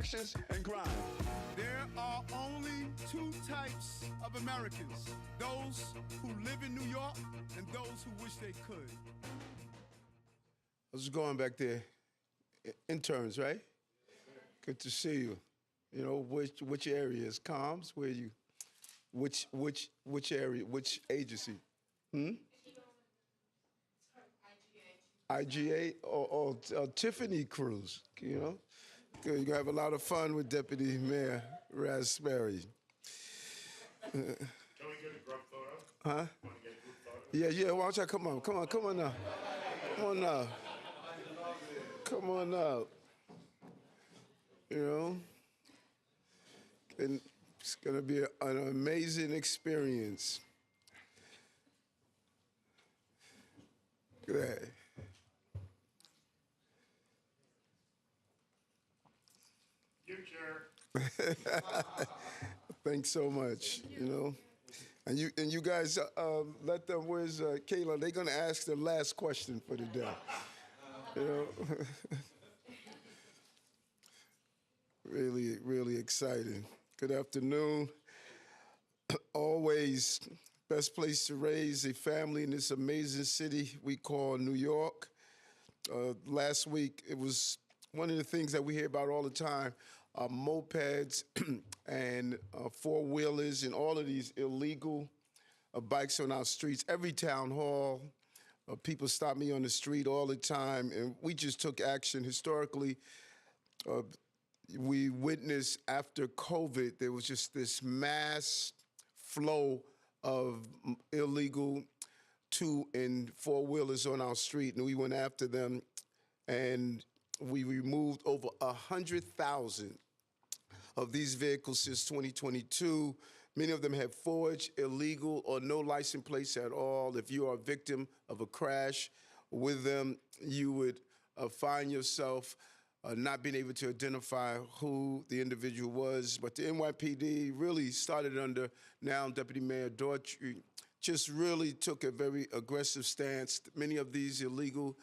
and crime. There are only two types of Americans, those who live in New York and those who wish they could. How's it going back there? Interns, right? Good to see you. You know, which area is comms? Where you? Which area? Which agency? IGA or Tiffany Cruz, you know? Good. You're going to have a lot of fun with Deputy Mayor Raspberry. Can we get a group photo? Huh? Want to get a group photo? Yeah, why don't y'all come on? Come on now. Come on now. Come on out. You know? And it's going to be an amazing experience. Look at that. Future. Thanks so much, you know. And you guys, let them, where's Kayla? They're going to ask the last question for the day. You know? Really, really exciting. Good afternoon. Always best place to raise a family in this amazing city we call New York. Last week, it was one of the things that we hear about all the time, mopeds and four-wheelers and all of these illegal bikes on our streets. Every town hall, people stop me on the street all the time, and we just took action. Historically, we witnessed after COVID, there was just this mass flow of illegal two- and four-wheelers on our street, and we went after them, and we removed over 100,000 of these vehicles since 2022. Many of them have forged, illegal, or no license plates at all. If you are a victim of a crash with them, you would find yourself not being able to identify who the individual was. But the NYPD really started under now Deputy Mayor Daughtry, just really took a very aggressive stance. Many of these illegal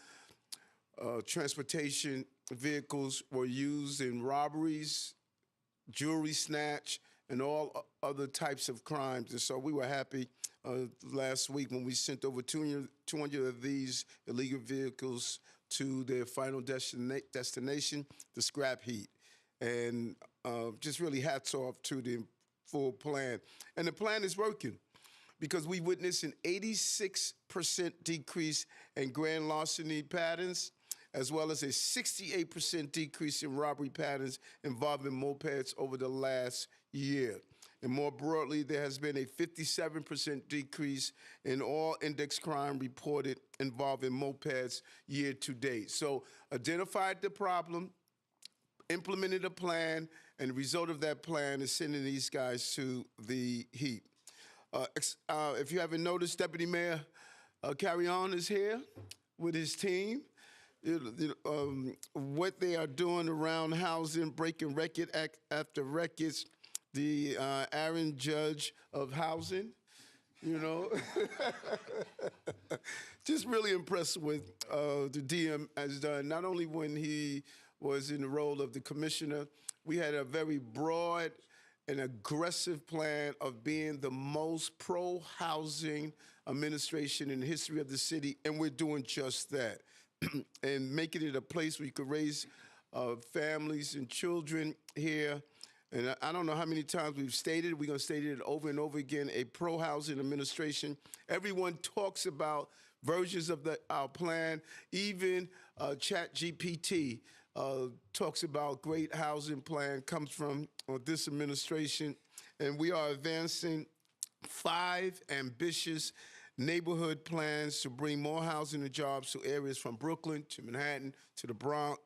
transportation vehicles were used in robberies, jewelry snatch, and all other types of crimes. And so we were happy last week when we sent over 200 of these illegal vehicles to their final destination, the scrap heap. And just really hats off to the full plan. And the plan is working, because we witnessed an 86% decrease in grand larceny patterns, as well as a 68% decrease in robbery patterns involving mopeds over the last year. And more broadly, there has been a 57% decrease in all index crime reported involving mopeds year to date. So identified the problem, implemented a plan, and the result of that plan is sending these guys to the heap. If you haven't noticed, Deputy Mayor Carry On is here with his team. What they are doing around housing, breaking record after records, the Aaron Judge of housing, you know. Just really impressed with the DM has done, not only when he was in the role of the commissioner. We had a very broad and aggressive plan of being the most pro-housing administration in the history of the city, and we're doing just that. And making it a place where you could raise families and children here. And I don't know how many times we've stated it. We're going to state it over and over again, a pro-housing administration. Everyone talks about versions of our plan. Even ChatGPT talks about great housing plan, comes from this administration. And we are advancing 5 ambitious neighborhood plans to bring more housing and jobs to areas from Brooklyn to Manhattan to the Bronx.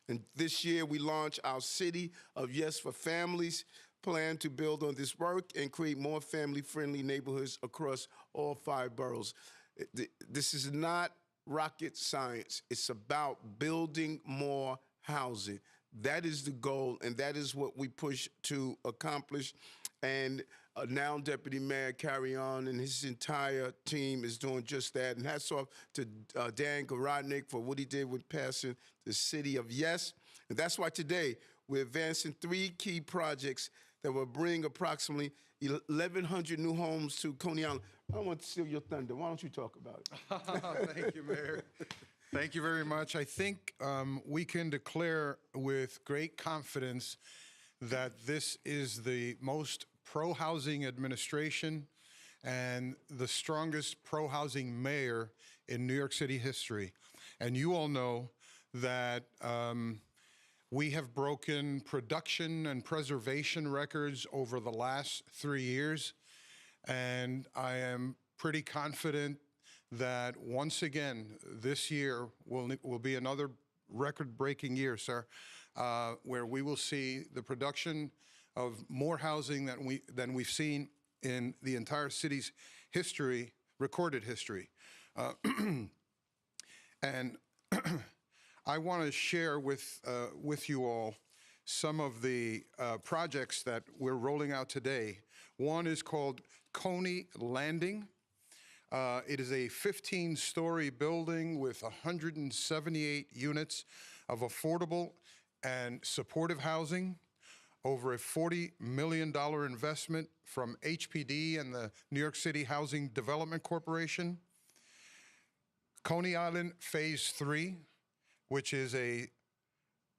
And this year we launched our City of Yes for Families plan to build on this work and create more family-friendly neighborhoods across all 5 boroughs. This is not rocket science. It's about building more housing. That is the goal, and that is what we push to accomplish. And now Deputy Mayor Carry On and his entire team is doing just that. And hats off to Dan Garodnick for what he did with passing the City of Yes. And that's why today we're advancing 3 key projects that will bring approximately 1,100 new homes to Coney Island. I don't want to steal your thunder. Why don't you talk about it? Thank you, Mayor. Thank you very much. I think we can declare with great confidence that this is the most pro-housing administration and the strongest pro-housing mayor in New York City history. And you all know that we have broken production and preservation records over the last 3 years. And I am pretty confident that once again, this year will be another record-breaking year, sir, where we will see the production of more housing than we've seen in the entire city's history, recorded history. And I want to share with you all some of the projects that we're rolling out today. One is called Coney Landing. It is a 15-story building with 178 units of affordable and supportive housing, over a $40 million investment from HPD and the New York City Housing Development Corporation. Coney Island Phase 3, which is a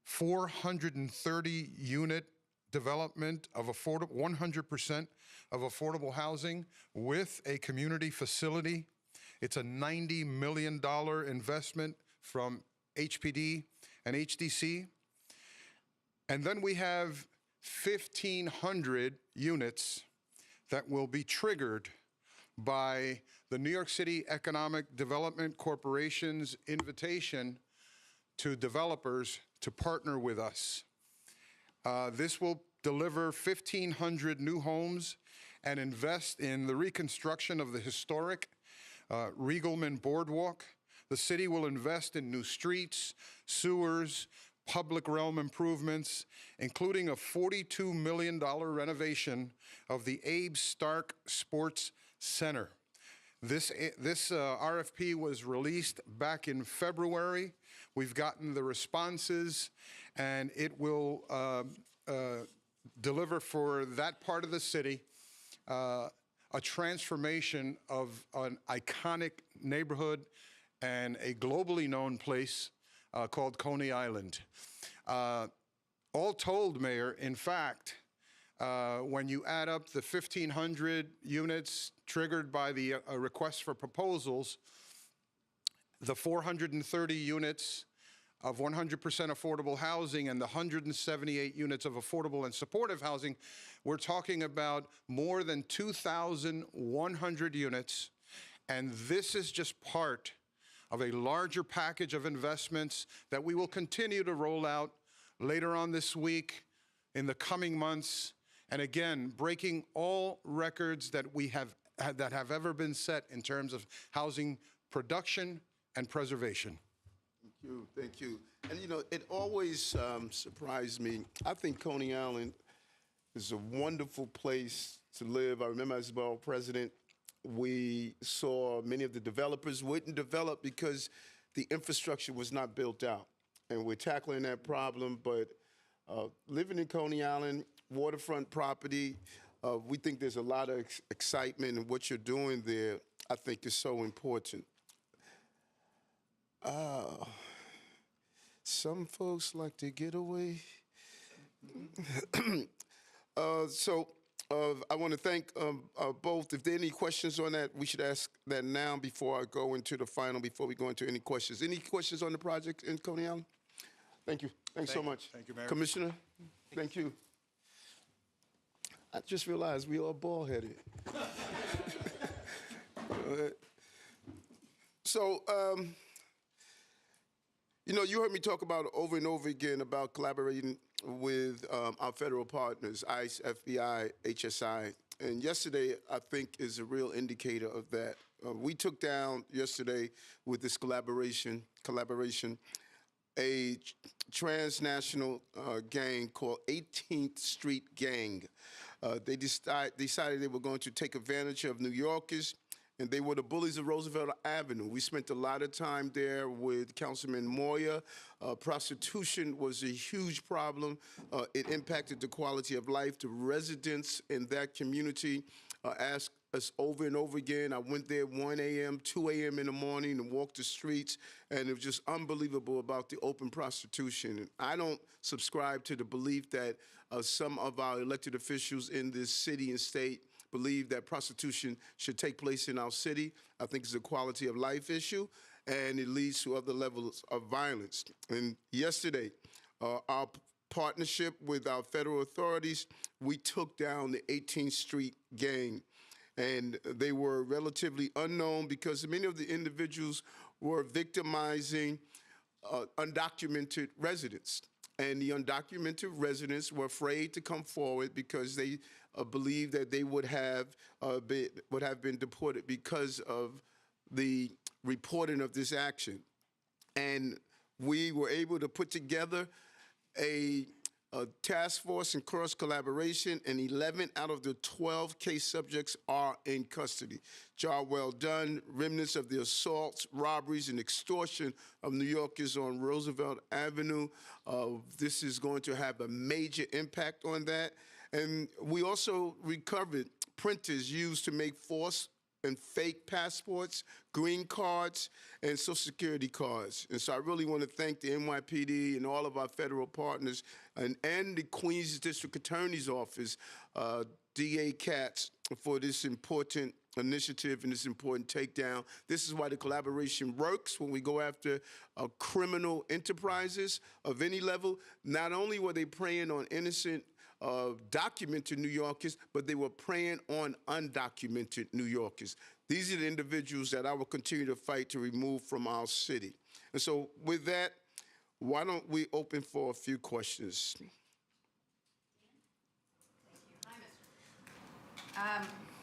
430-unit development of 100% of affordable housing with a community facility. It's a $90 million investment from HPD and HDC. And then we have 1,500 units that will be triggered by the New York City Economic Development Corporation's invitation to developers to partner with us. This will deliver 1,500 new homes and invest in the reconstruction of the historic Riegelman Boardwalk. The city will invest in new streets, sewers, public realm improvements, including a $42 million renovation of the Abe Stark Sports Center. This RFP was released back in February. We've gotten the responses, and it will deliver for that part of the city a transformation of an iconic neighborhood and a globally known place called Coney Island. All told, Mayor, in fact, when you add up the 1,500 units triggered by the request for proposals, the 430 units of 100% affordable housing and the 178 units of affordable and supportive housing, we're talking about more than 2,100 units. And this is just part of a larger package of investments that we will continue to roll out later on this week, in the coming months, and again, breaking all records that have ever been set in terms of housing production and preservation. Thank you. And you know, it always surprised me. I think Coney Island is a wonderful place to live. I remember as borough president, we saw many of the developers wouldn't develop because the infrastructure was not built out. And we're tackling that problem, but living in Coney Island, waterfront property, we think there's a lot of excitement, and what you're doing there, I think, is so important. Some folks like to get away. I want to thank both. If there are any questions on that, we should ask that now before I go into the final, before we go into any questions. Any questions on the project in Coney Island? Thank you. Thanks so much. Thank you, Mayor. Commissioner, thank you. I just realized we are bald-headed. So, you know, you heard me talk about over and over again about collaborating with our federal partners, ICE, FBI, HSI. And yesterday, I think, is a real indicator of that. We took down yesterday with this collaboration, a transnational gang called 18th Street Gang. They decided they were going to take advantage of New Yorkers and they were the bullies of Roosevelt Avenue. We spent a lot of time there with Councilman Moyer. Prostitution was a huge problem. It impacted the quality of life. The residents in that community asked us over and over again. I went there 1 a.m., 2 a.m. in the morning and walked the streets, and it was just unbelievable about the open prostitution. And I don't subscribe to the belief that some of our elected officials in this city and state believe that prostitution should take place in our city. I think it's a quality of life issue, and it leads to other levels of violence. And yesterday, our partnership with our federal authorities, we took down the 18th Street gang. And they were relatively unknown because many of the individuals were victimizing undocumented residents. And the undocumented residents were afraid to come forward because they believed that they would have been deported because of the reporting of this action. And we were able to put together a task force and cross collaboration, and 11 out of the 12 case subjects are in custody. Job well done. Remnants of the assaults, robberies, and extortion of New Yorkers on Roosevelt Avenue. This is going to have a major impact on that. And we also recovered printers used to make false and fake passports, green cards, and Social Security cards. And so I really want to thank the NYPD and all of our federal partners and the Queens District Attorney's Office, DA Katz, for this important initiative and this important takedown. This is why the collaboration works when we go after criminal enterprises of any level. Not only were they preying on innocent documented New Yorkers, but they were preying on undocumented New Yorkers. These are the individuals that I will continue to fight to remove from our city. And so with that, why don't we open for a few questions?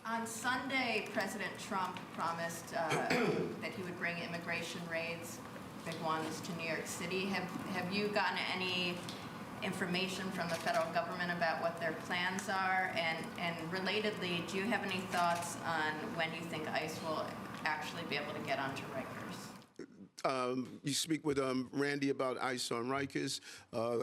On Sunday, President Trump promised that he would bring immigration raids, big ones, to New York City. Have you gotten any information from the federal government about what their plans are? And relatedly, do you have any thoughts on when you think ICE will actually be able to get onto Rikers? You speak with Randy about ICE on Rikers.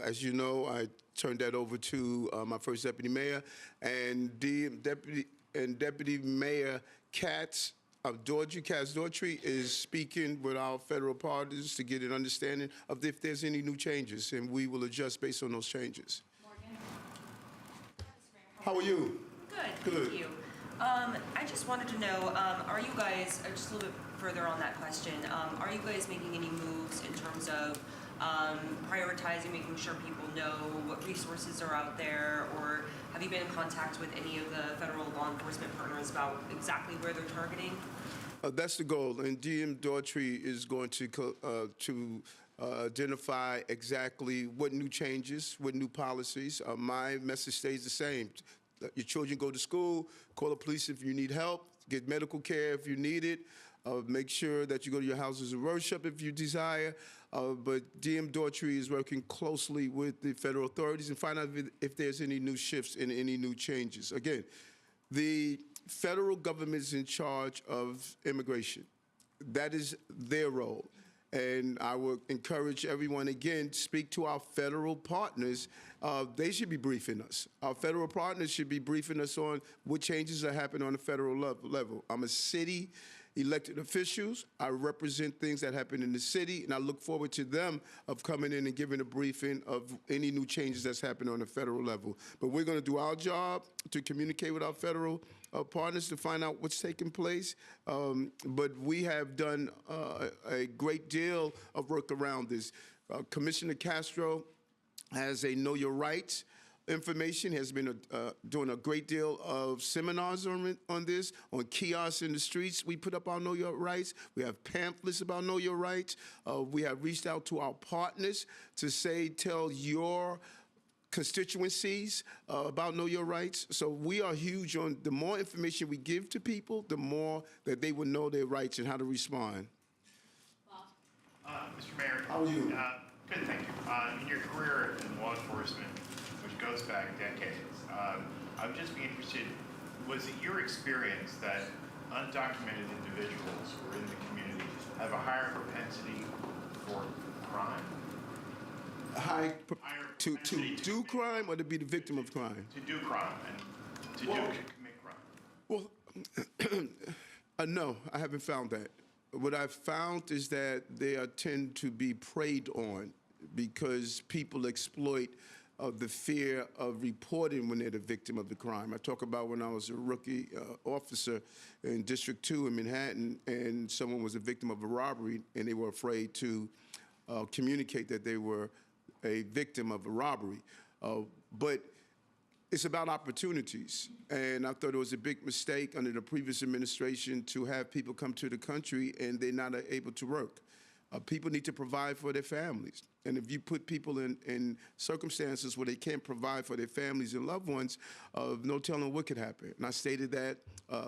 As you know, I turned that over to my first deputy mayor, and Deputy Mayor Katz. Katz Daughtry is speaking with our federal partners to get an understanding of if there's any new changes, and we will adjust based on those changes. Morgan. How are you? Good, thank you. I just wanted to know, are you guys, just a little bit further on that question, are you guys making any moves in terms of prioritizing, making sure people know what resources are out there, or have you been in contact with any of the federal law enforcement partners about exactly where they're targeting? That's the goal, and DM Daughtry is going to identify exactly what new changes, what new policies. My message stays the same. Let your children go to school, call the police if you need help, get medical care if you need it, make sure that you go to your houses of worship if you desire. But DM Daughtry is working closely with the federal authorities and find out if there's any new shifts and any new changes. Again, the federal government is in charge of immigration. That is their role. And I would encourage everyone, again, speak to our federal partners. They should be briefing us. Our federal partners should be briefing us on what changes are happening on the federal level. I'm a city elected officials. I represent things that happen in the city, and I look forward to them of coming in and giving a briefing of any new changes that's happening on the federal level. But we're going to do our job to communicate with our federal partners to find out what's taking place. But we have done a great deal of work around this. Commissioner Castro has a Know Your Rights information, has been doing a great deal of seminars on this, on kiosks in the streets. We put up our Know Your Rights. We have pamphlets about Know Your Rights. We have reached out to our partners to say, tell your constituencies about Know Your Rights. So we are huge on the more information we give to people, the more that they will know their rights and how to respond. Mr. Mayor. How are you? Good, thank you. In your career in law enforcement, which goes back decades, I'm just be interested, was it your experience that undocumented individuals who are in the community have a higher propensity for crime? High Higher to propensity to do commit- crime or to be the victim of crime? To do crime and to commit crime. Well, no, I haven't found that. What I've found is that they tend to be preyed on because people exploit the fear of reporting when they're the victim of the crime. I talk about when I was a rookie officer in District 2 in Manhattan, and someone was a victim of a robbery, and they were afraid to communicate that they were a victim of a robbery. But it's about opportunities. And I thought it was a big mistake under the previous administration to have people come to the country and they're not able to work. People need to provide for their families. And if you put people in circumstances where they can't provide for their families and loved ones, no telling what could happen. And I stated that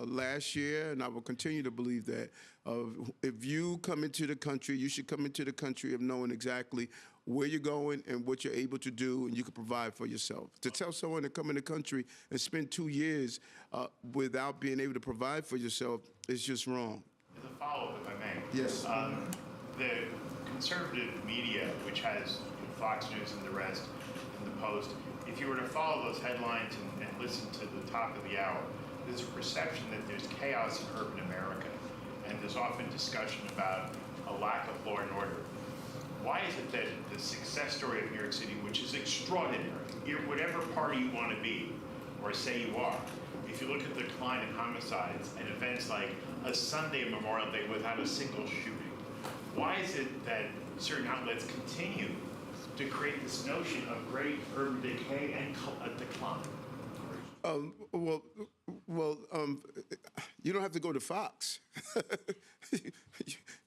last year, and I will continue to believe that. If you come into the country, you should come into the country of knowing exactly where you're going and what you're able to do, and you can provide for yourself. To tell someone to come in the country and spend 2 years without being able to provide for yourself is just wrong. As a follow-up, if I may. Yes. The conservative media, which has Fox News and the rest, and the Post, if you were to follow those headlines and listen to the top of the hour, there's a perception that there's chaos in urban America, and there's often discussion about a lack of law and order. Why is it that the success story of New York City, which is extraordinary, whatever party you want to be or say you are, if you look at the decline in homicides and events like a Sunday Memorial Day without a single shooting, why is it that certain outlets continue to create this notion of great urban decay and a decline? You don't have to go to Fox.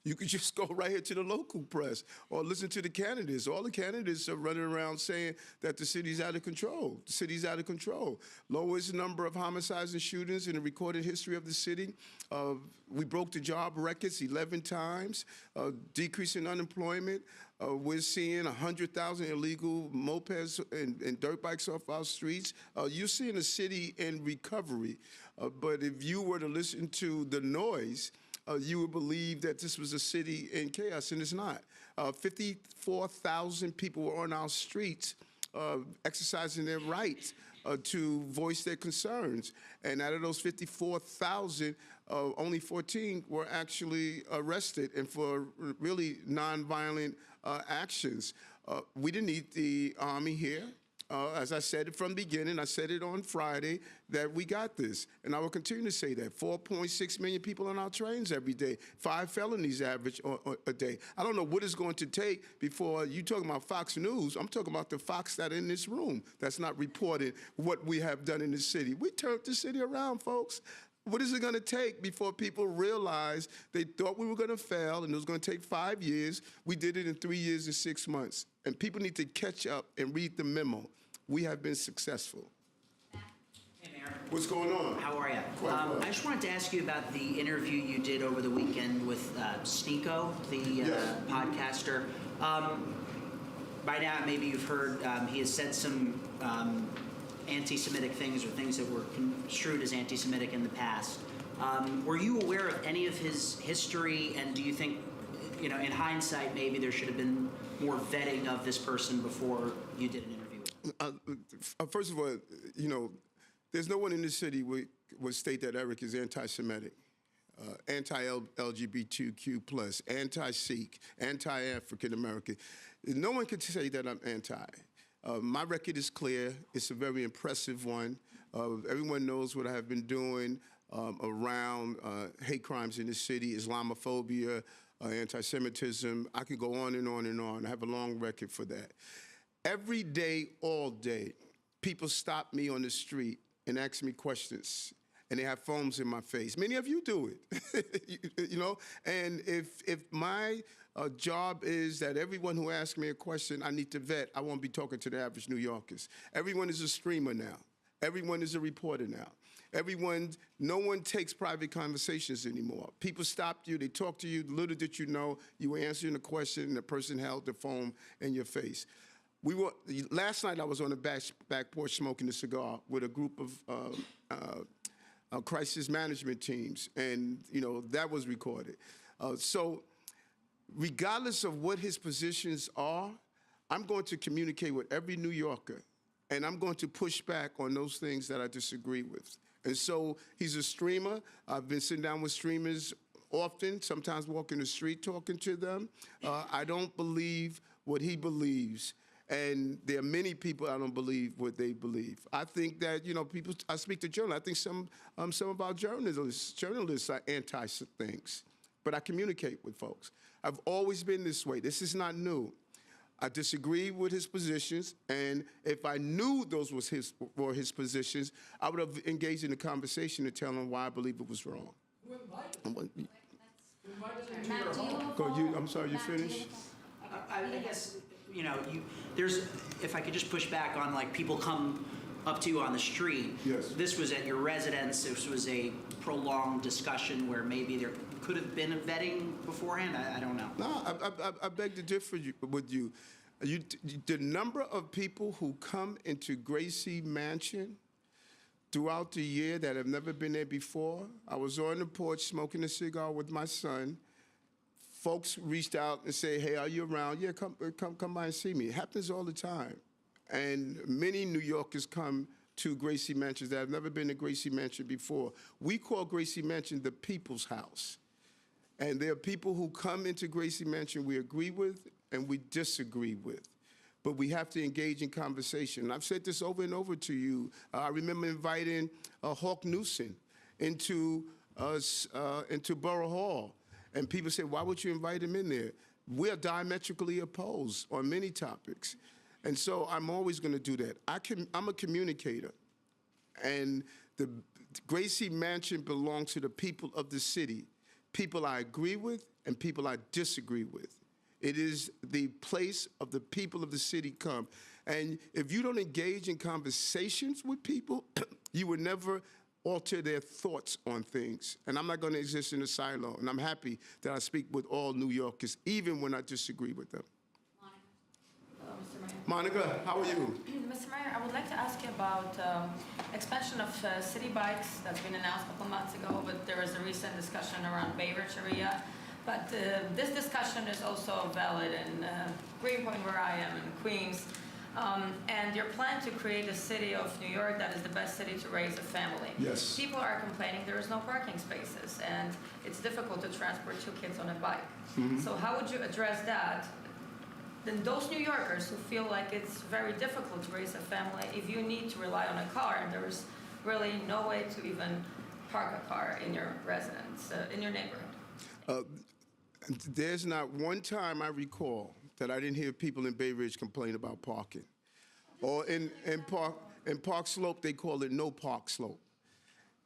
You could just go right here to the local press or listen to the candidates. All the candidates are running around saying that the city's out of control. The city's out of control. Lowest number of homicides and shootings in the recorded history of the city. We broke the job records 11 times, decrease in unemployment. We're seeing 100,000 illegal mopeds and dirt bikes off our streets. You're seeing a city in recovery. But if you were to listen to the noise, you would believe that this was a city in chaos, and it's not. 54,000 people were on our streets exercising their right to voice their concerns. And out of those 54,000, only 14 were actually arrested and for really nonviolent actions. We didn't need the Army here. As I said it from the beginning, I said it on Friday, that we got this. And I will continue to say that. 4.6 million people on our trains every day. 5 felonies average a day. I don't know what it's going to take before you talking about Fox News. I'm talking about the Fox that are in this room that's not reporting what we have done in the city. We turned the city around, folks. What is it going to take before people realize they thought we were going to fail and it was going to take 5 years? We did it in 3 years and 6 months. And people need to catch up and read the memo. We have been successful. Hey, Mayor. What's going on? How are you? Quite well. I just wanted to ask you about the interview you did over the weekend with Sneo, the Yes. podcaster. By now, maybe you've heard he has said some anti-Semitic things or things that were construed as anti-Semitic in the past. Were you aware of any of his history, and do you think, in hindsight, maybe there should have been more vetting of this person before you did an interview with him? First of all, there's no one in this city would state that Eric is anti-Semitic, anti-LGBTQ+, anti-Sikh, anti-African American. No one could say that I'm anti. My record is clear. It's a very impressive one. Everyone knows what I have been doing around hate crimes in the city, Islamophobia, anti-Semitism. I could go on and on and on. I have a long record for that. Every day, all day, people stop me on the street and ask me questions, and they have foams in my face. Many of you do it, And if my job is that everyone who asks me a question, I need to vet, I won't be talking to the average New Yorkers. Everyone is a streamer now. Everyone is a reporter now. No one takes private conversations anymore. People stopped you, they talked to you, little did you know, you were answering a question and the person held the foam in your face. Last night I was on the back porch smoking a cigar with a group of crisis management teams, and that was recorded. So regardless of what his positions are, I'm going to communicate with every New Yorker, and I'm going to push back on those things that I disagree with. And so he's a streamer. I've been sitting down with streamers often, sometimes walking the street talking to them. I don't believe what he believes, and there are many people I don't believe what they believe. I think that, people, I speak to journalists, I think some of our journalists are anti things, but I communicate with folks. I've always been this way. This is not new. I disagree with his positions, and if I knew those were his positions, I would have engaged in a conversation to tell him why I believe it was wrong. I'm sorry, you finished? I guess, there's, if I could just push back on, like, people come up to you on the street. Yes. This was at your residence. This was a prolonged discussion where maybe there could have been a vetting beforehand. I don't know. No, I beg to differ with you. The number of people who come into Gracie Mansion throughout the year that have never been there before. I was on the porch smoking a cigar with my son. Folks reached out and say, "Hey, are you around?" "Yeah, come by and see me." It happens all the time. And many New Yorkers come to Gracie Mansions that have never been to Gracie Mansion before. We call Gracie Mansion the people's house. And there are people who come into Gracie Mansion we agree with and we disagree with. But we have to engage in conversation. And I've said this over and over to you. I remember inviting Hawk Newsom into Borough Hall. And people say, "Why would you invite him in there?" We're diametrically opposed on many topics. And so I'm always going to do that. I'm a communicator. And the Gracie Mansion belongs to the people of the city. People I agree with and people I disagree with. It is the place of the people of the city come. And if you don't engage in conversations with people, you will never alter their thoughts on things. And I'm not going to exist in a silo. And I'm happy that I speak with all New Yorkers, even when I disagree with them. Mr. Mayor. Monica, how are you? Mr. Mayor, I would like to ask you about expansion of city bikes that's been announced a couple months ago, but there was a recent discussion around Bay Ridge area. But this discussion is also valid in Greenpoint, where I am, in Queens. And your plan to create a city of New York that is the best city to raise a family. Yes. People are complaining there is no parking spaces, and it's difficult to transport 2 kids on a bike. Mm-hmm. So how would you address that? Then those New Yorkers who feel like it's very difficult to raise a family if you need to rely on a car, and there is really no way to even park a car in your residence, in your neighborhood. There's not one time I recall that I didn't hear people in Bay Ridge complain about parking. Or in Park Slope, they call it no park slope.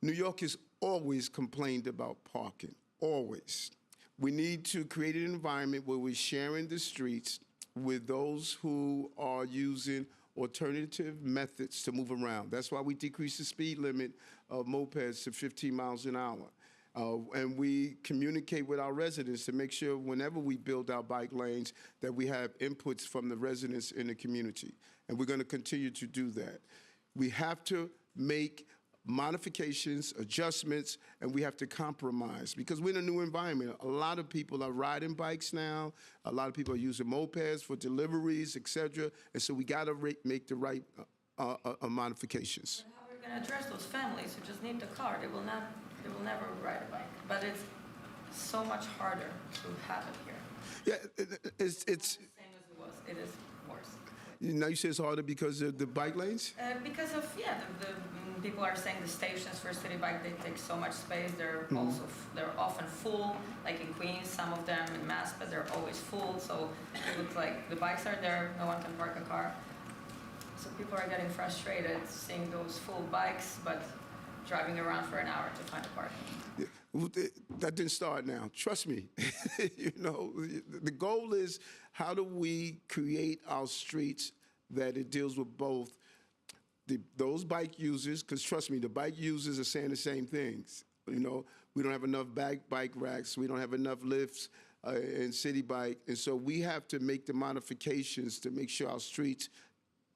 New York has always complained about parking, always. We need to create an environment where we're sharing the streets with those who are using alternative methods to move around. That's why we decreased the speed limit of mopeds to 15 miles an hour. And we communicate with our residents to make sure whenever we build our bike lanes that we have inputs from the residents in the community. And we're going to continue to do that. We have to make modifications, adjustments, and we have to compromise because we're in a new environment. A lot of people are riding bikes now. A lot of people are using mopeds for deliveries, et cetera. And so we got to make the right modifications. But how are we going to address those families who just need the car? They will never ride a bike. But it's so much harder to have it here. Yeah, it's Same as it was. It is worse. now you say it's harder because of the bike lanes? Because of, the people are saying the stations for a city bike, they take so much space. They're they're often full, like in Queens, some of them in Mass, but they're always full. So it looks like the bikes are there, no one can park a car. So people are getting frustrated seeing those full bikes, but driving around for an hour to find a parking. Yeah, well, that didn't start now. Trust me. The goal is how do we create our streets that it deals with both those bike users, because trust me, the bike users are saying the same things. We don't have enough bike racks. We don't have enough lifts in City Bike. And so we have to make the modifications to make sure our streets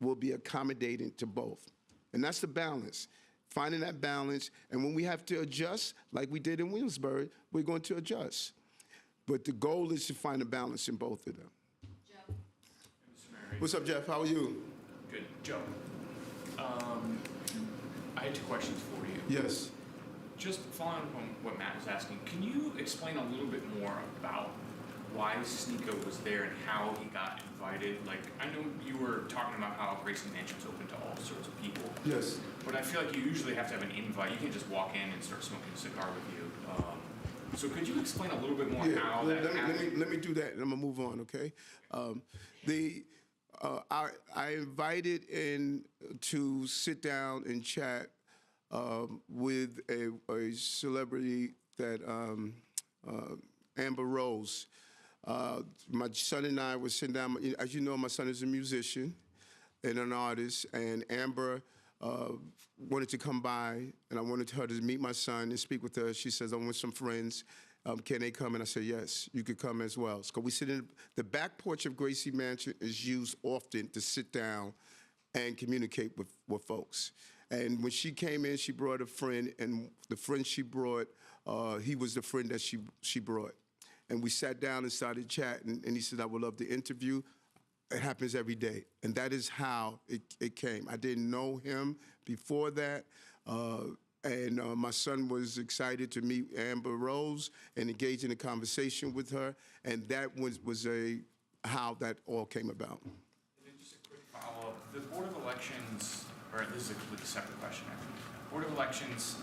will be accommodating to both. And that's the balance. finding that balance. And when we have to adjust, like we did in Williamsburg, we're going to adjust. But the goal is to find a balance in both of them. Joe? What's up, Jeff? How are you? Good. Joe, I had two questions for you. Yes. Just following up on what Matt was asking, can you explain a little bit more about why Sneo was there and how he got invited? Like, I know you were talking about how Grayson Mansion's open to all sorts of people. Yes. But I feel like you usually have to have an invite. You can't just walk in and start smoking a cigar with you. So could you explain a little bit more how that happened? Let me do that, and I'm gonna move on. Okay. I invited in to sit down and chat with a celebrity that Amber Rose. My son and I were sitting down. As you know, my son is a musician and an artist, and Amber wanted to come by, and I wanted her to meet my son and speak with her. She says, I'm with some friends. Can they come? And I said, yes, you could come as well. So we sit in the back porch of Gracie Mansion is used often to sit down and communicate with folks. And when she came in, she brought a friend, and the friend she brought, he was the friend that she brought. And we sat down and started chatting, and he said, I would love to interview. It happens every day. And that is how it came. I didn't know him before that. And my son was excited to meet Amber Rose and engage in a conversation with her. And that was how that all came about. And then just a quick follow-up. The Board of Elections, or this is a completely separate question actually. Board of Elections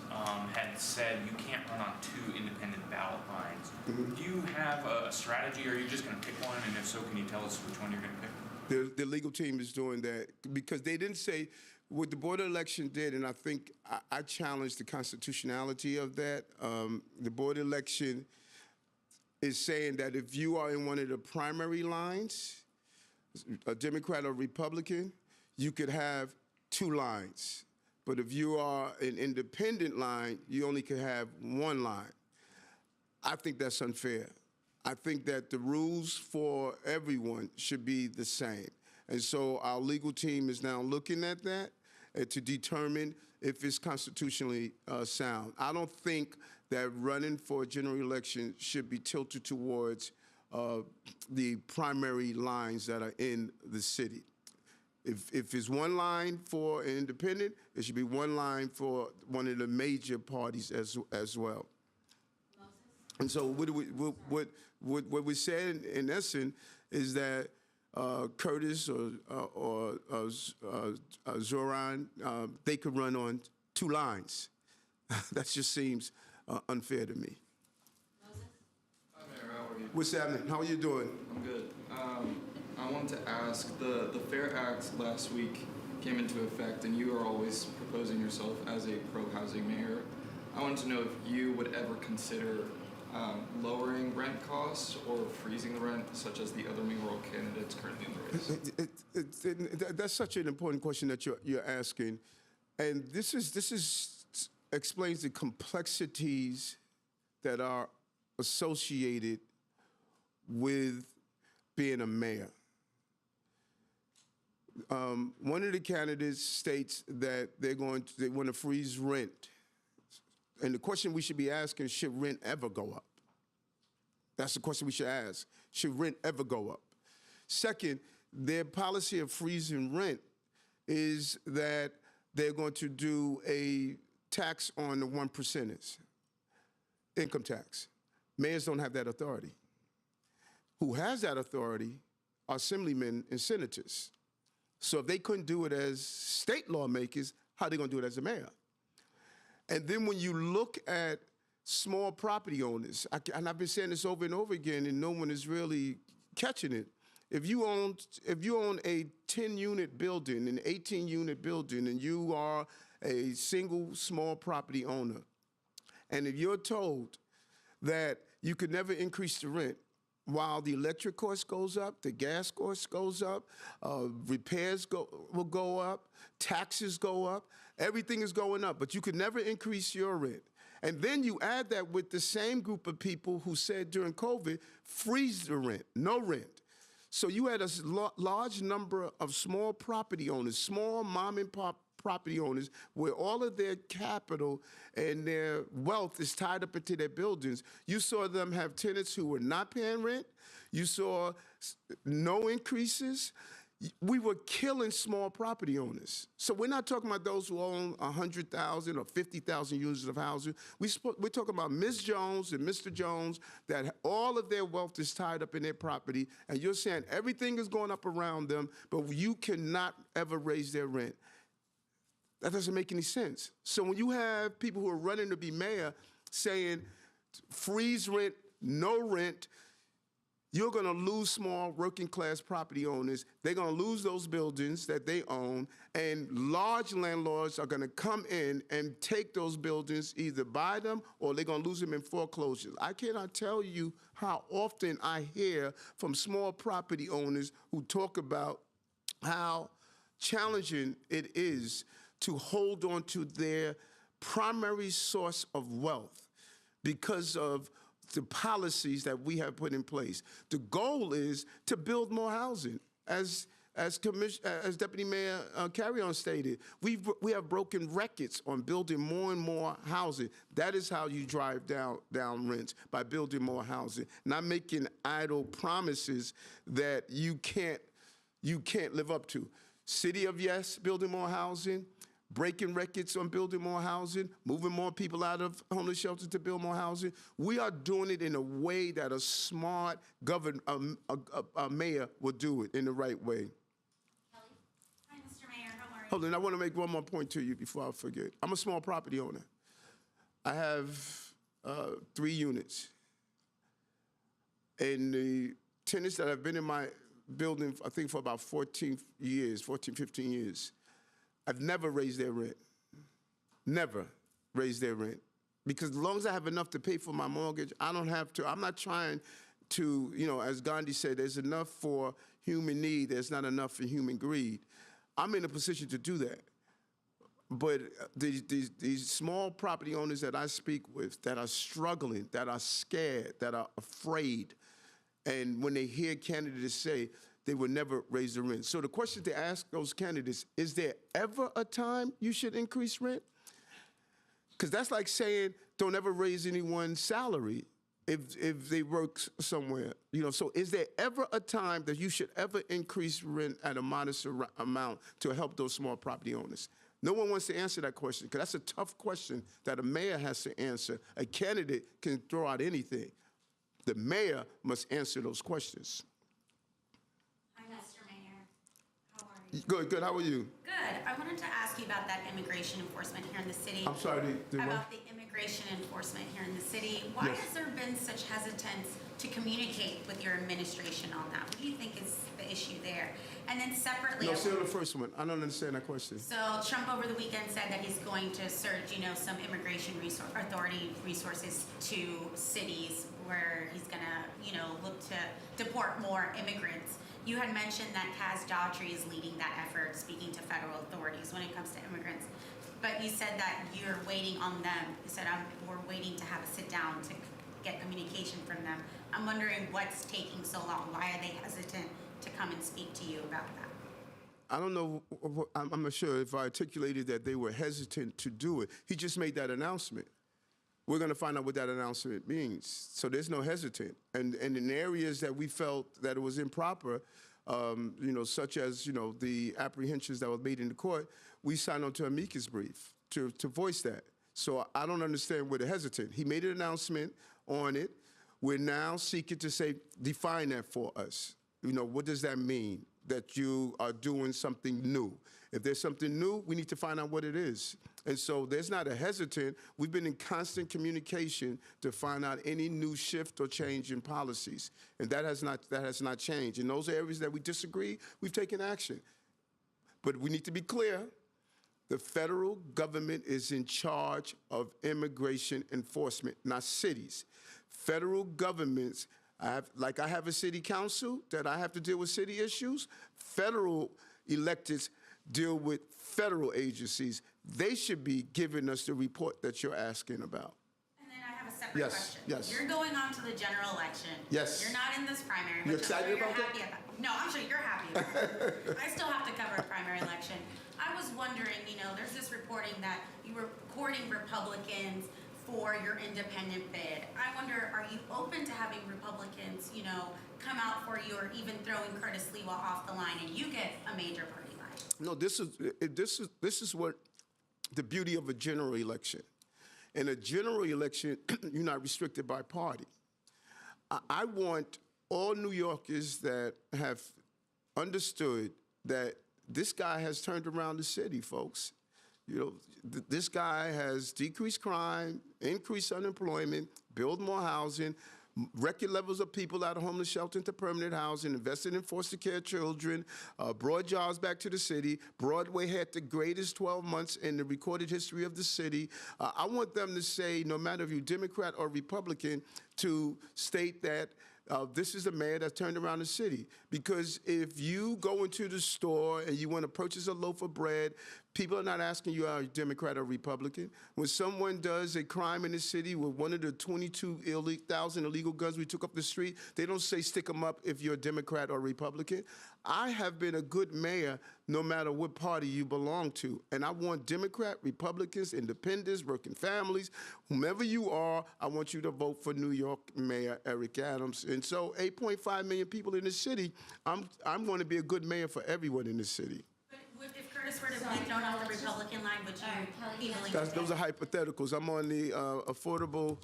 had said you can't run on 2 independent ballot lines. Do you have a strategy, or are you just going to pick one? And if so, can you tell us which one you're going to pick? The legal team is doing that because they didn't say what the Board of Election did, and I think I challenged the constitutionality of that. The Board of Election is saying that if you are in one of the primary lines, a Democrat or Republican, you could have 2 lines. But if you are an independent line, you only can have 1 line. I think that's unfair. I think that the rules for everyone should be the same. And so our legal team is now looking at that to determine if it's constitutionally sound. I don't think that running for a general election should be tilted towards the primary lines that are in the city. If it's 1 line for an independent, it should be 1 line for one of the major parties as well. And so what we said in essence is that Curtis or Zoran, they could run on 2 lines. That just seems unfair to me. Hi, Mayor. How are you? What's happening? How are you doing? I'm good. I wanted to ask, the FAIR Act last week came into effect, and you are always proposing yourself as a pro-housing mayor. I wanted to know if you would ever consider lowering rent costs or freezing the rent, such as the other mayoral candidates currently in the race. That's such an important question that you're asking, and this explains the complexities that are associated with being a mayor. One of the candidates states that they want to freeze rent. And the question we should be asking, should rent ever go up? That's the question we should ask. Should rent ever go up? Second, their policy of freezing rent is that they're going to do a tax on the 1%ers, income tax. Mayors don't have that authority. Who has that authority are assemblymen and senators. So if they couldn't do it as state lawmakers, how are they going to do it as a mayor? And then when you look at small property owners, and I've been saying this over and over again, and no one is really catching it. If you own a 10-unit building, an 18-unit building, and you are a single small property owner, and if you're told that you could never increase the rent, while the electric cost goes up, the gas cost goes up, repairs will go up, taxes go up, everything is going up, but you could never increase your rent. And then you add that with the same group of people who said during COVID, freeze the rent, no rent. So you had a large number of small property owners, small mom and pop property owners where all of their capital and their wealth is tied up into their buildings. You saw them have tenants who were not paying rent. You saw no increases. We were killing small property owners. So we're not talking about those who own 100,000 or 50,000 units of housing. We're talking about Ms. Jones and Mr. Jones that all of their wealth is tied up in their property, and you're saying everything is going up around them, but you cannot ever raise their rent. That doesn't make any sense. So when you have people who are running to be mayor saying freeze rent, no rent, you're going to lose small working class property owners. They're going to lose those buildings that they own, and large landlords are going to come in and take those buildings, either buy them or they're going to lose them in foreclosures. I cannot tell you how often I hear from small property owners who talk about how challenging it is to hold on to their primary source of wealth because of the policies that we have put in place. The goal is to build more housing. As Deputy Mayor Carrion stated, we have broken records on building more and more housing. That is how you drive down rents, by building more housing, not making idle promises that you can't live up to. City of Yes, building more housing. Breaking records on building more housing, moving more people out of homeless shelters to build more housing. We are doing it in a way that a smart a mayor would do it in the right way. Kelly. Hi, Mr. Mayor. How are you? Hold on, I want to make one more point to you before I forget. I'm a small property owner. I have 3 units. And the tenants that have been in my building, I think for about 15 years, I've never raised their rent. Never raised their rent. Because as long as I have enough to pay for my mortgage, I don't have to. I'm not trying to, as Gandhi said, there's enough for human need, there's not enough for human greed. I'm in a position to do that. But these small property owners that I speak with that are struggling, that are scared, that are afraid, and when they hear candidates say, they will never raise the rent. So the question to ask those candidates, is there ever a time you should increase rent? Because that's like saying don't ever raise anyone's salary if they work somewhere. So is there ever a time that you should ever increase rent at a modest amount to help those small property owners? No one wants to answer that question because that's a tough question that a mayor has to answer. A candidate can throw out anything. The mayor must answer those questions. Good. How are you? Good. I wanted to ask you about that immigration enforcement here in the city. I'm sorry, about the immigration enforcement here in the city. Why Yes. has there been such hesitance to communicate with your administration on that? What do you think is the issue there? And then separately, No, say on the first one. I don't understand that question. so Trump over the weekend said that he's going to surge, some immigration authority resources to cities where he's going to, look to deport more immigrants. You had mentioned that Kaz Daughtry is leading that effort, speaking to federal authorities when it comes to immigrants. But you said that you're waiting on them. You said, we're waiting to have a sit down to get communication from them. I'm wondering what's taking so long. Why are they hesitant to come and speak to you about that? I don't know. I'm not sure if I articulated that they were hesitant to do it. He just made that announcement. We're going to find out what that announcement means. So there's no hesitant. And in areas that we felt that it was improper, such as, the apprehensions that were made in the court, we signed on to amicus brief to voice that. So I don't understand where the hesitant. He made an announcement on it. We're now seeking to say, define that for us. What does that mean? That you are doing something new. If there's something new, we need to find out what it is. And so there's not a hesitant. We've been in constant communication to find out any new shift or change in policies. And that has not changed. In those areas that we disagree, we've taken action. But we need to be clear. The federal government is in charge of immigration enforcement, not cities. Federal governments, I have a city council that I have to deal with city issues. Federal electeds deal with federal agencies. They should be giving us the report that you're asking about. And then I have a separate question. Yes. You're going on to the general election. Yes. You're not in this primary. You excited about that? No, I'm sure you're happy about it. I still have to cover a primary election. I was wondering, there's this reporting that you were courting Republicans for your independent bid. I wonder, are you open to having Republicans, come out for you, or even throwing Curtis Lewa off the line and you get a major party line? No, this is what the beauty of a general election. In a general election, you're not restricted by party. I want all New Yorkers that have understood that this guy has turned around the city, folks. This guy has decreased crime, increased unemployment, built more housing, record levels of people out of homeless shelter into permanent housing, invested in foster care children, brought jobs back to the city. Broadway had the greatest 12 months in the recorded history of the city. I want them to say, no matter if you're Democrat or Republican, to state that this is a mayor that's turned around the city. Because if you go into the store and you want to purchase a loaf of bread, people are not asking you are you Democrat or Republican. When someone does a crime in the city with one of the 22,000 illegal guns we took up the street, they don't say stick them up if you're a Democrat or Republican. I have been a good mayor no matter what party you belong to. And I want Democrat, Republicans, independents, working families, whomever you are, I want you to vote for New York Mayor Eric Adams. And so 8.5 million people in the city, I'm going to be a good mayor for everyone in the city. But if Curtis were to be thrown off the Republican line, would you be willing to Those are hypotheticals. I'm on the affordable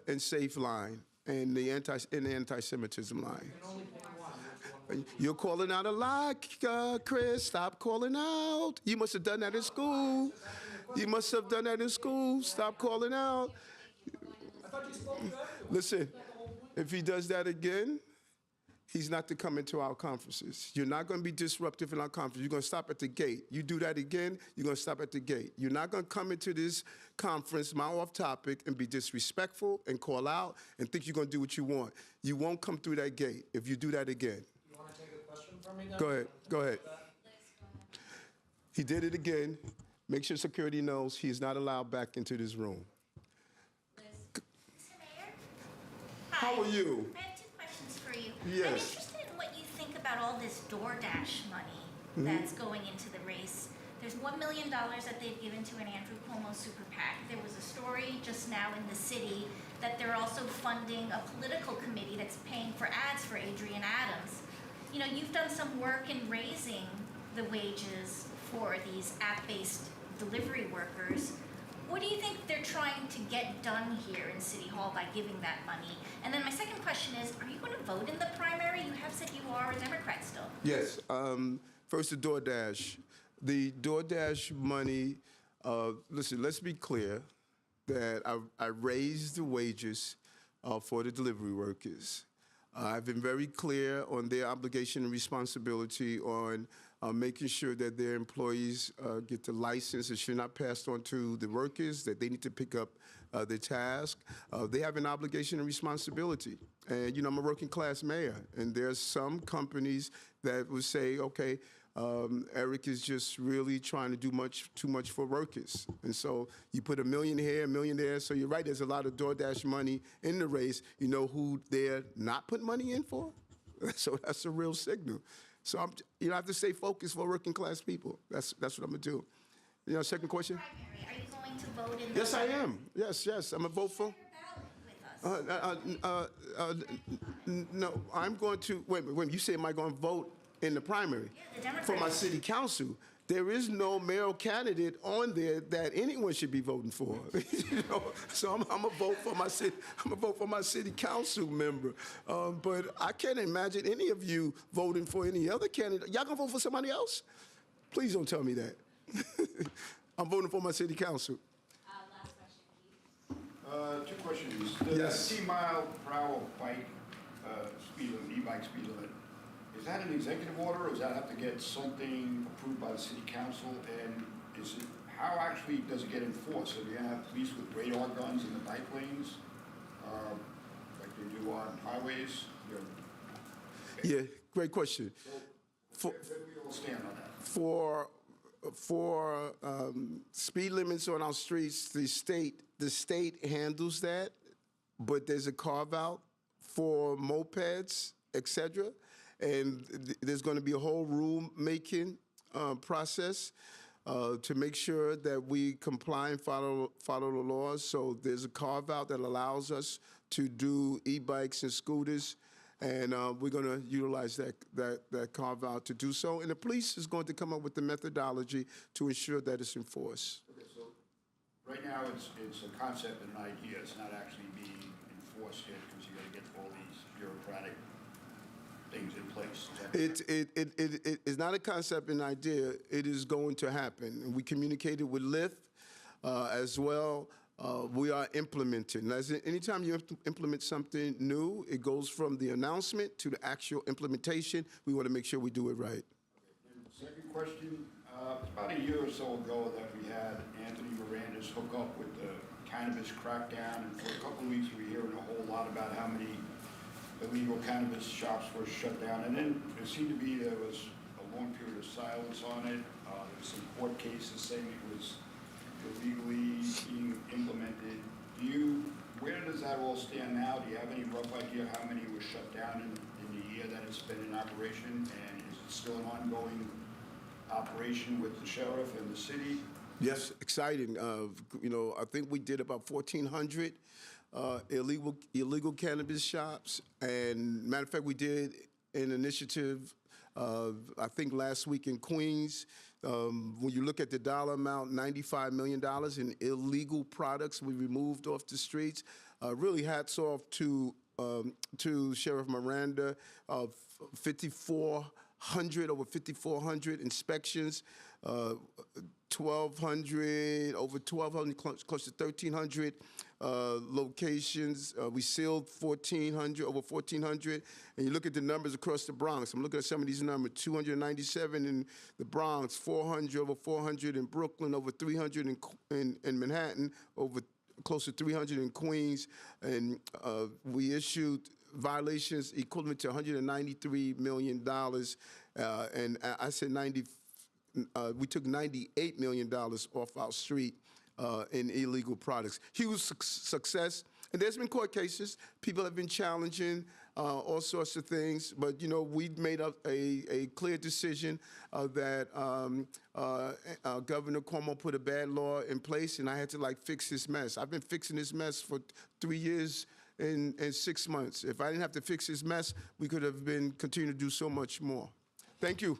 and safe line and the anti-Semitism line. You're calling out a lie, Chris. Stop calling out. You must have done that in school. You must have done that in school. Stop calling out. Listen, if he does that again, he's not to come into our conferences. You're not going to be disruptive in our conference. You're going to stop at the gate. You do that again, you're going to stop at the gate. You're not going to come into this conference, my off topic, and be disrespectful and call out and think you're going to do what you want. You won't come through that gate if you do that again. You want to take a question from me now? Go ahead. He did it again. Make sure security knows he is not allowed back into this room. Mr. Mayor? How are you? I have two questions for you. Yes. I'm interested in what you think about all this DoorDash money that's going into the race. There's $1 million that they've given to an Andrew Cuomo super PAC. There was a story just now in the city that they're also funding a political committee that's paying for ads for Adrian Adams. You've done some work in raising the wages for these app-based delivery workers. What do you think they're trying to get done here in City Hall by giving that money? And then my second question is, are you going to vote in the primary? You have said you are a Democrat still. Yes. First, the DoorDash. The DoorDash money, listen, let's be clear that I raised the wages for the delivery workers. I've been very clear on their obligation and responsibility on making sure that their employees get the license. It should not pass on to the workers, that they need to pick up their task. They have an obligation and responsibility. And, I'm a working class mayor, and there's some companies that will say, okay, Eric is just really trying to do too much for workers. And so you put $1 million here, $1 million there. So you're right, there's a lot of DoorDash money in the race. You know who they're not putting money in for? So that's a real signal. So I have to stay focused for working class people. That's what I'm gonna do. Second question? Primary. Are you going to vote in the Yes, I am. Yes, I'm a vote for. No, I'm going to, wait, you say am I going to vote in the primary? Yeah, the Democrats. For my city council. There is no mayoral candidate on there that anyone should be voting for. So I'm gonna vote for my city. I'm gonna vote for my city council member. But I can't imagine any of you voting for any other candidate. Y'all gonna vote for somebody else? Please don't tell me that. I'm voting for my city council. Last question, Keith. Two questions. Yes. 10 mile per hour bike speed limit, e-bike speed limit. Is that an executive order, or does that have to get something approved by the city council? And how actually does it get enforced? So do you have police with radar guns in the bike lanes, like they do on highways? Yeah, great question. Where do we all stand on that? For speed limits on our streets, the state handles that, but there's a carve out for mopeds, etc. And there's going to be a whole rule making process to make sure that we comply and follow the laws. So there's a carve-out that allows us to do e-bikes and scooters, and we're going to utilize that carve-out to do so. And the police is going to come up with the methodology to ensure that it's enforced. Okay, so right now it's a concept and an idea. It's not actually being enforced yet because you got to get all these bureaucratic things in place. It is not a concept and idea. It is going to happen. And we communicated with Lyft as well. We are implementing. Anytime you implement something new, it goes from the announcement to the actual implementation. We want to make sure we do it right. Okay. Second question, it's about a year or so ago that we had Anthony Miranda's hook up with the Cannabis Crackdown, and for a couple of weeks we were hearing a whole lot about how many illegal cannabis shops were shut down, and then it seemed to be there was a long period of silence on it. There was some court cases saying it was illegally being implemented. Where does that all stand now? Do you have any rough idea how many were shut down in the year that it's been in operation? And is it still an ongoing operation with the sheriff and the city? Yes, exciting. I think we did about 1,400 illegal cannabis shops. And matter of fact, we did an initiative, I think last week in Queens. When you look at the dollar amount, $95 million in illegal products we removed off the streets. Really hats off to Sheriff Miranda. Over 5,400 inspections, over 1,200, close to 1,300 locations. We sealed over 1,400. And you look at the numbers across the Bronx. I'm looking at some of these numbers: 297 in the Bronx, 400, over 400 in Brooklyn, over 300 in Manhattan, over close to 300 in Queens. And we issued violations equivalent to $193 million. And I said 90. We took $98 million off our street in illegal products. Huge success. And there's been court cases. People have been challenging all sorts of things. But, we made up a clear decision that Governor Cuomo put a bad law in place, and I had to, fix this mess. I've been fixing this mess for 3 years and 6 months. If I didn't have to fix this mess, we could have been continuing to do so much more. Thank you.